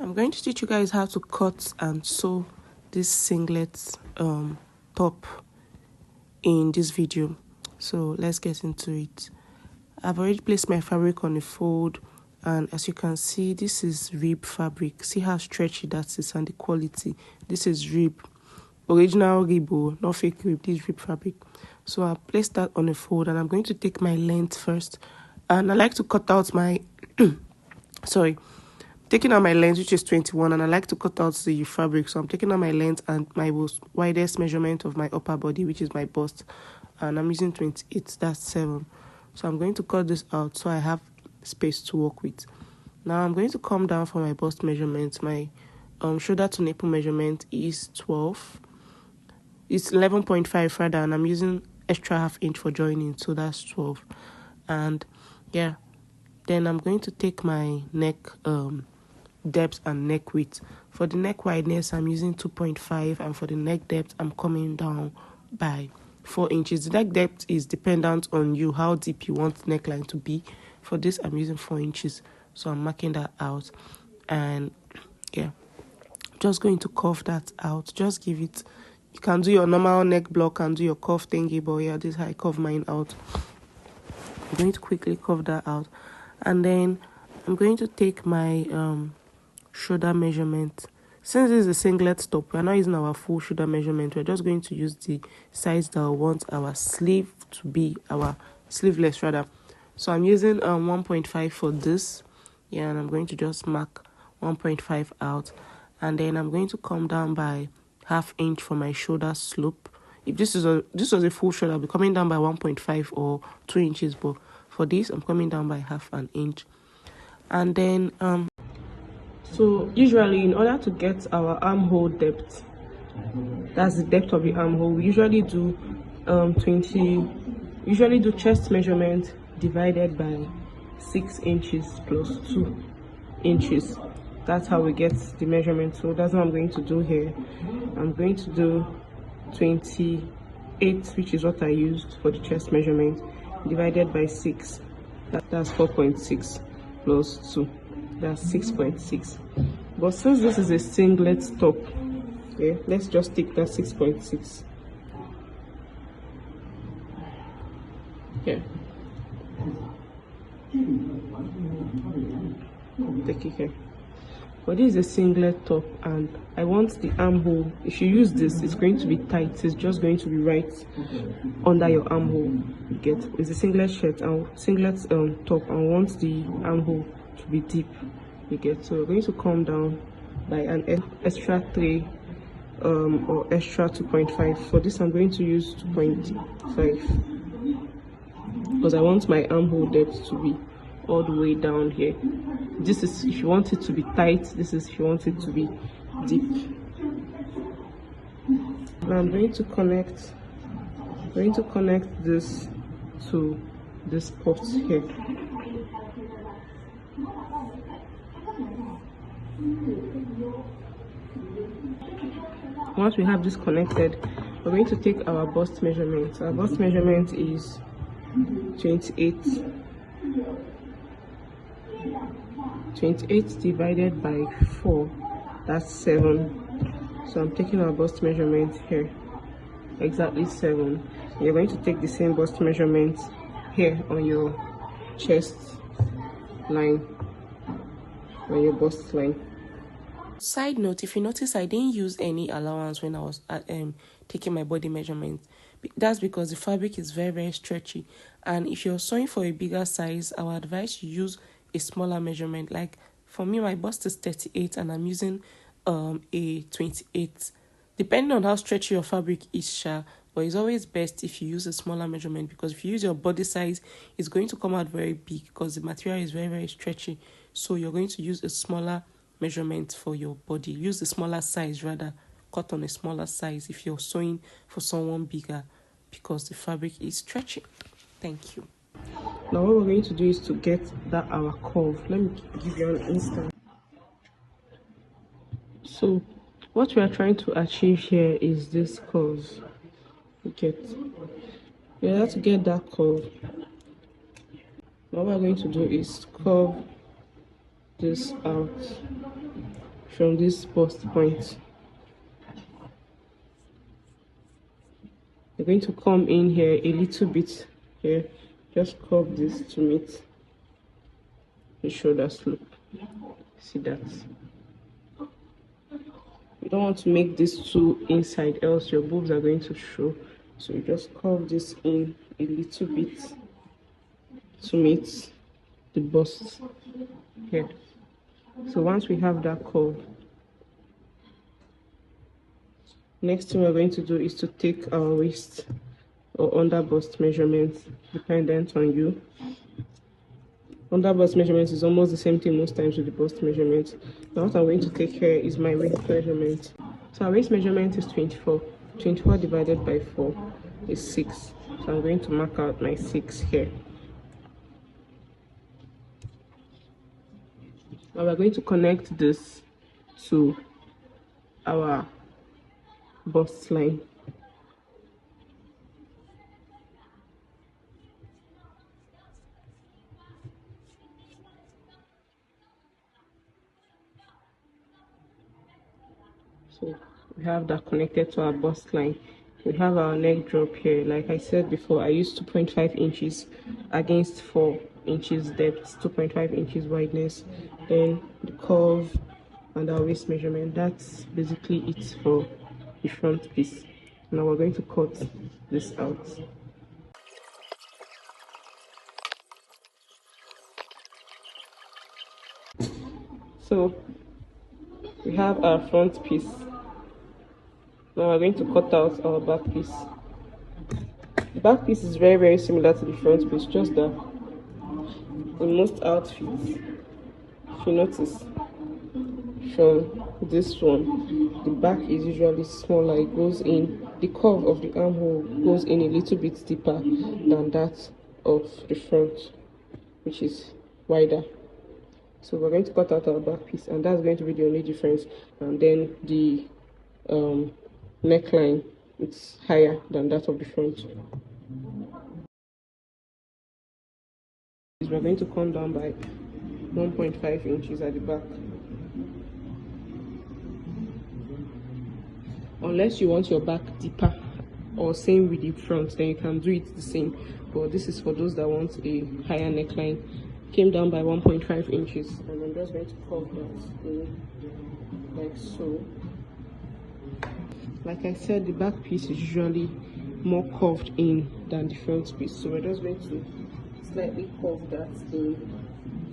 I'm going to teach you guys how to cut and sew this singlet top in this video. So let's get into it. I've already placed my fabric on the fold, and as you can see, this is rib fabric. See how stretchy that is and the quality. This is rib, original rib, not fake rib. This rib fabric. So I placed that on the fold, and I'm going to take my length first, and I like to cut out my taking out my length, which is 21, and I like to cut out the fabric. So I'm taking out my length and my widest measurement of my upper body, which is my bust, and I'm using 28. That's 7. So I'm going to cut this out so I have space to work with. Now I'm going to come down for my bust measurement. My shoulder to nipple measurement is 12. It's 11.5 rather, and I'm using extra half inch for joining, so that's 12. And yeah, then I'm going to take my neck depth and neck width. For the neck wideness, I'm using 2.5, and for the neck depth, I'm coming down by 4 inches. The neck depth is dependent on you, how deep you want the neckline to be. For this, I'm using 4 inches, so I'm marking that out. And yeah, just going to curve that out. Just give it, you can do your normal neck block and do your curve thingy, but yeah, this is how I curve mine out. I'm going to quickly curve that out, and then I'm going to take my shoulder measurement. Since this is a singlet top, we're not using our full shoulder measurement. We're just going to use the size that we want our sleeve to be, our sleeveless rather. So I'm using 1.5 for this. Yeah, and I'm going to just mark 1.5 out, and then I'm going to come down by half inch for my shoulder slope. If this was a full shoulder, I'll be coming down by 1.5 or 2 inches, but for this, I'm coming down by half an inch. And then so usually, in order to get our armhole depth, that's the depth of the armhole, we usually do chest measurement divided by 6 inches plus 2 inches. That's how we get the measurement. So that's what I'm going to do here. I'm going to do 28, which is what I used for the chest measurement, divided by 6. That's 4.6 plus 2. That's 6.6. But since this is a singlet top, okay, let's just take that 6.6. Okay. Take it here. But this is a singlet top, and I want the armhole. If you use this, it's going to be tight. It's just going to be right under your armhole. You get, it's a singlet shirt and singlet top, and want the armhole to be deep. You get, so we're going to come down by an extra 3 or extra 2.5. For this, I'm going to use 2.5 because I want my armhole depth to be all the way down here. This is if you want it to be tight, this is if you want it to be deep. Now I'm going to connect this to this pot here. Once we have this connected, we're going to take our bust measurement. Our bust measurement is 28 divided by 4, that's 7. So I'm taking our bust measurement here, exactly 7. You're going to take the same bust measurement here on your chest line, on your bust line. Side note, if you notice, I didn't use any allowance when I was taking my body measurement. That's because the fabric is very, very stretchy, and if you're sewing for a bigger size, I would advise you use a smaller measurement. Like for me, my bust is 38 and I'm using a 28. Depending on how stretchy your fabric is, but it's always best if you use a smaller measurement, because if you use your body size, it's going to come out very big because the material is very, very stretchy. So you're going to use a smaller measurement for your body. Use a smaller size rather. Cut on a smaller size if you're sewing for someone bigger, because the fabric is stretchy. Thank you. Now what we're going to do is to get that our curve. Let me give you an instant. So what we are trying to achieve here is this curve. You have to get that curve. Now what we're going to do is curve this out. from this bust point. You're going to come in here a little bit here, just curve this to meet the shoulder slope. See that? You don't want to make this too inside, else your boobs are going to show. So you just curve this in a little bit to meet the bust here. So once we have that curve, next thing we're going to do is to take our waist or under bust measurements, dependent on you. Under bust measurements is almost the same thing most times with the bust measurement. Now what I'm going to take here is my waist measurement. So our waist measurement is 24. 24 divided by 4 is 6. So I'm going to mark out my 6 here. Now we're going to connect this to our bust line. So we have that connected to our bust line. We have our neck drop here. Like I said before, I used 2.5 inches against 4 inches depth, 2.5 inches wideness, then the curve and our waist measurement. That's basically it for the front piece. Now we're going to cut this out. So we have our front piece. Now we're going to cut out our back piece. The back piece is very, very similar to the front piece, just that in most outfits, if you notice from this one, the back is usually smaller. It goes in, the curve of the armhole goes in a little bit deeper than that of the front, which is wider. So we're going to cut out our back piece, and that's going to be the only difference. And then the neckline, it's higher than that of the front. We're going to come down by 1.5 inches at the back. Unless you want your back deeper or same with the front, then you can do it the same. But this is for those that want a higher neckline. Came down by 1.5 inches, and I'm just going to curve that in like so. Like I said, the back piece is usually more curved in than the front piece, so we're just going to slightly curve that in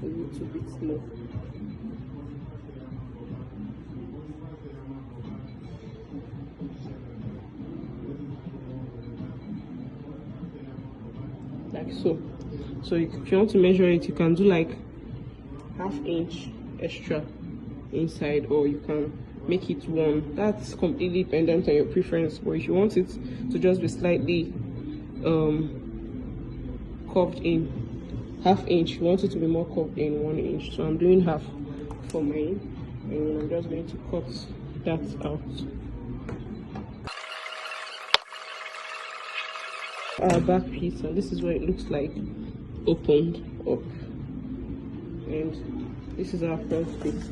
a little bit more. Like so. So if you want to measure it, you can do like ½ inch extra inside, or you can make it 1. That's completely dependent on your preference. But if you want it to just be slightly curved in, ½ inch, you want it to be more curved in, 1 inch. So I'm doing half for mine, and I'm just going to cut that out. Our back piece, and this is what it looks like opened up, and this is our front piece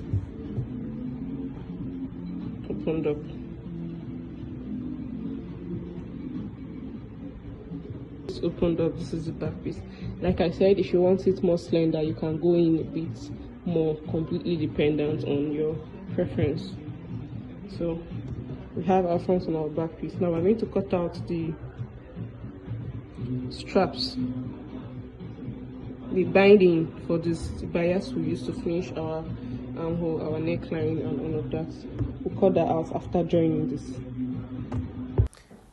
opened up. It's opened up. This is the back piece. Like I said, if you want it more slender, you can go in a bit more, completely dependent on your preference. So we have our front and our back piece. Now we're going to cut out the straps, the binding for this bias we used to finish our armhole, our neckline, and all of that. We'll cut that out after joining this.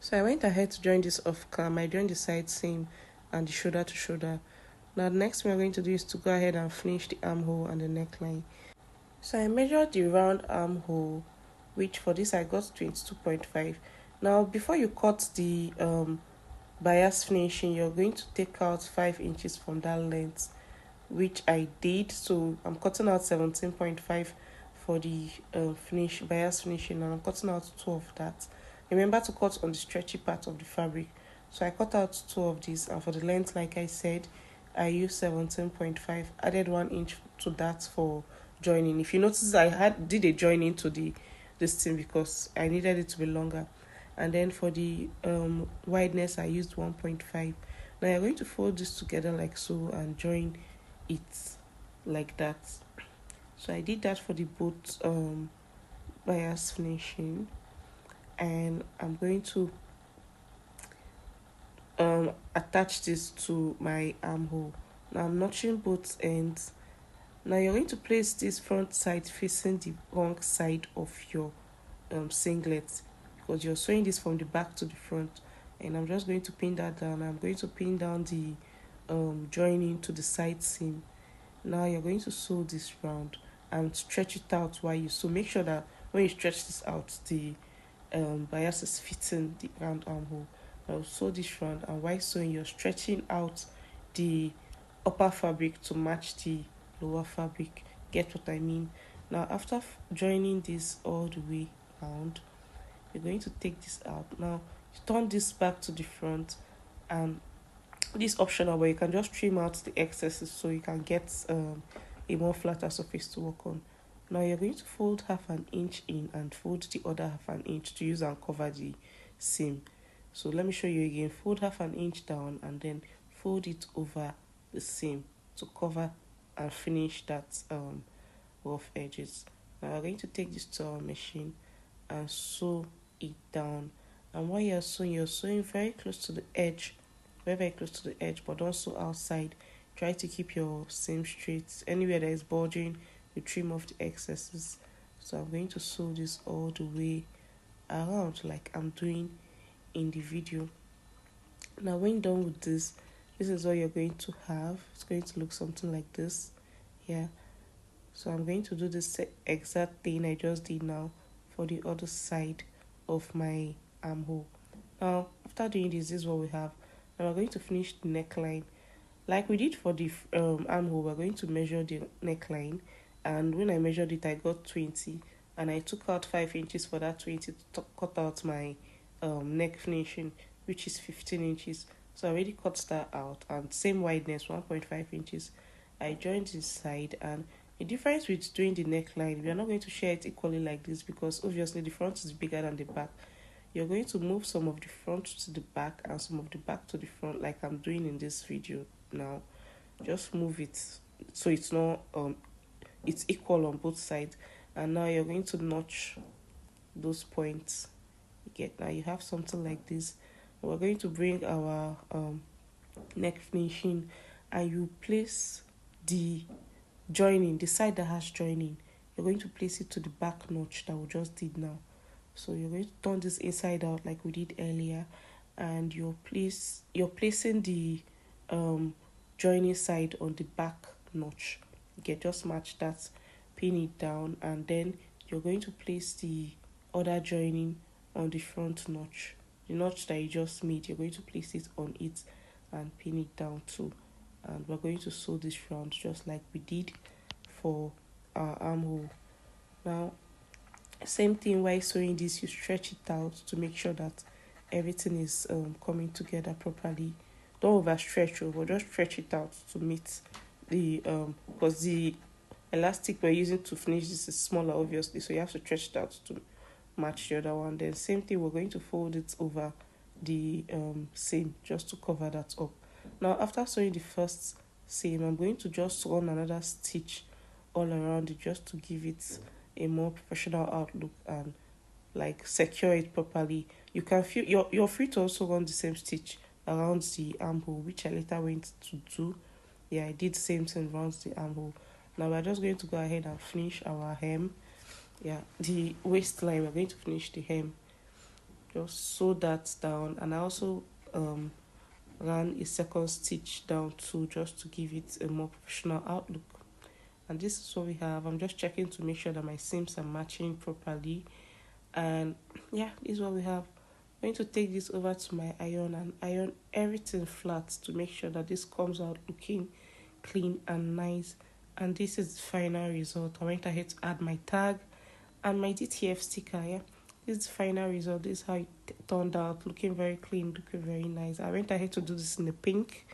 So I went ahead to join this off cam. I joined the side seam and the shoulder to shoulder. Now the next thing we're going to do is to go ahead and finish the armhole and the neckline. So I measured the round armhole, which for this I got 22.5. Now before you cut the bias finishing, you're going to take out 5 inches from that length, which I did. So I'm cutting out 17.5 for the bias finishing, and I'm cutting out 2 of that. Remember to cut on the stretchy part of the fabric. So I cut out 2 of these, and for the length, like I said, I used 17.5, added 1 inch to that for joining. If you notice, I had did a joining to the this thing because I needed it to be longer. And then for the wideness I used 1.5. Now you're going to fold this together like so and join it like that. So I did that for the both bias finishing, and I'm going to attach this to my armhole. Now I'm notching both ends. Now you're going to place this front side facing the wrong side of your singlet, because you're sewing this from the back to the front. And I'm just going to pin that down. I'm going to pin down the joining to the side seam. Now you're going to sew this round and stretch it out while you sew. Make sure that when you stretch this out, the bias is fitting the round armhole. Now sew this round, and while sewing, you're stretching out the upper fabric to match the lower fabric. Get what I mean? Now after joining this all the way round, you're going to take this out. Now turn this back to the front, and this optional, but you can just trim out the excesses so you can get a more flatter surface to work on. Now you're going to fold half an inch in and fold the other half an inch to use and cover the seam. So let me show you again. Fold half an inch down and then fold it over the seam to cover and finish that rough edges. Now we're going to take this to our machine and sew it down. And while you're sewing very close to the edge, very close to the edge, but also outside. Try to keep your seam straight. Anywhere that is bulging, you trim off the excesses. So I'm going to sew this all the way around like I'm doing in the video. Now when done with this, this is what you're going to have. It's going to look something like this. Yeah. So I'm going to do this exact thing I just did now for the other side of my armhole. Now after doing this is what we have. Now we're going to finish the neckline. Like we did for the armhole, we're going to measure the neckline. And when I measured it, I got 20. And I took out 5 inches for that 20 to cut out my neck finishing, which is 15 inches. So I already cut that out. And same wideness, 1.5 inches. I joined this side, and the difference with doing the neckline, we are not going to share it equally like this because obviously the front is bigger than the back. You're going to move some of the front to the back and some of the back to the front like I'm doing in this video now. Just move it so it's not it's equal on both sides. And now you're going to notch those points. You get, now you have something like this. We're going to bring our neck finishing, and you place the joining, the side that has joining, you're going to place it to the back notch that we just did now. So you're going to turn this inside out like we did earlier, and you're placing the joining side on the back notch. Okay, just match that, pin it down, and then you're going to place the other joining on the front notch. The notch that you just made, you're going to place it on it and pin it down too. And we're going to sew this round just like we did for our armhole. Now same thing, while sewing this, you stretch it out to make sure that everything is coming together properly. Don't overstretch over, just stretch it out to meet the because the elastic we're using to finish this is smaller obviously, so you have to stretch it out to match the other one. Then same thing, we're going to fold it over the seam just to cover that up. Now after sewing the first seam, I'm going to just run another stitch all around it just to give it a more professional outlook and like secure it properly. You can feel you're free to also run the same stitch around the armhole, which I later went to do. Yeah, I did the same thing around the armhole. Now we're just going to go ahead and finish our hem. Yeah, the waistline, we're going to finish the hem. Just sew that down, and I also ran a second stitch down too, just to give it a more professional outlook. And this is what we have. I'm just checking to make sure that my seams are matching properly. And yeah, this is what we have. I'm going to take this over to my iron and iron everything flat to make sure that this comes out looking clean and nice. And this is the final result. I went ahead to add my tag and my DTF sticker. Yeah, this is the final result. This is how it turned out, looking very clean, looking very nice. I went ahead to do this in the pink,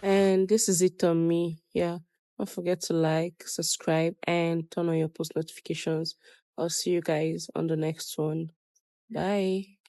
and this is it on me. Yeah, Don't forget to like, subscribe, and turn on your post notifications. I'll see you guys on the next one. Bye.